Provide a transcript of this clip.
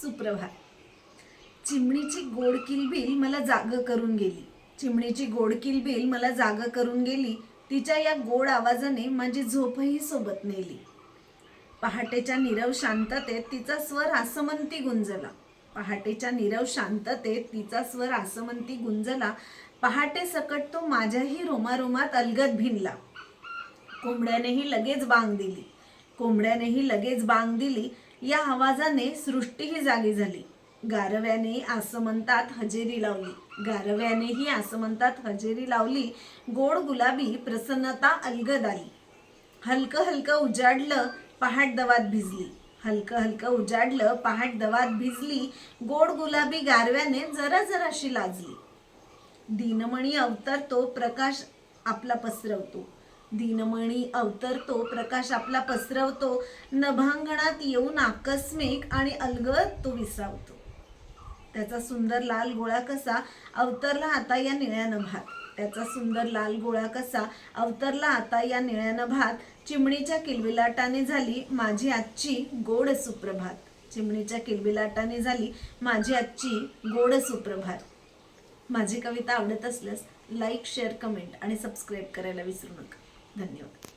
सुप्रभात. चिमणीची गोड किलबिल मला जाग करून गेली. चिमणीची गोड किलबिल मला जाग करून गेली. तिच्या या गोड आवाजाने माझी झोपही सोबत नेली. पहाटेच्या नीरव शांततेत तिचा स्वर आसमंती गुंजला. पहाटेच्या नीरव शांततेत तिचा स्वर आसमंती गुंजला. पहाटे सकट तो माझ्याही रोमारोमात अलगद भिनला. कोंबड्यानेही लगेच बांग दिली. कोंबड्यानेही लगेच बांग दिली. या आवाजाने सृष्टीही जागी झाली. गारव्याने आसमंतात हजेरी लावली. गारव्यानेही आसमंतात हजेरी लावली. गोड गुलाबी प्रसन्नता अलगद आली. हलकं हलकं उजाडलं, पहाट दवात भिजली. हलकं हलकं उजाडलं, पहाट दवात भिजली. गोड गुलाबी गारव्याने जरा जराशी लाजली. दीनमणी अवतरतो, प्रकाश आपला पसरवतो. दीनमणी अवतरतो, प्रकाश आपला पसरवतो. नभांगणात येऊन आकस्मिक आणि अलगद तो विसावतो. त्याचा सुंदर लाल गोळा कसा अवतरला आता या निळ्या नभात. त्याचा सुंदर लाल गोळा कसा अवतरला आता या निळ्या नभात. चिमणीच्या किलबिलाटाने झाली माझी आजची गोड सुप्रभात. चिमणीच्या किलबिलाटाने झाली माझी आजची गोड सुप्रभात. माझी कविता आवडत असल्यास लाईक, शेअर, कमेंट आणि सबस्क्राईब करायला विसरू नका. धन्यवाद.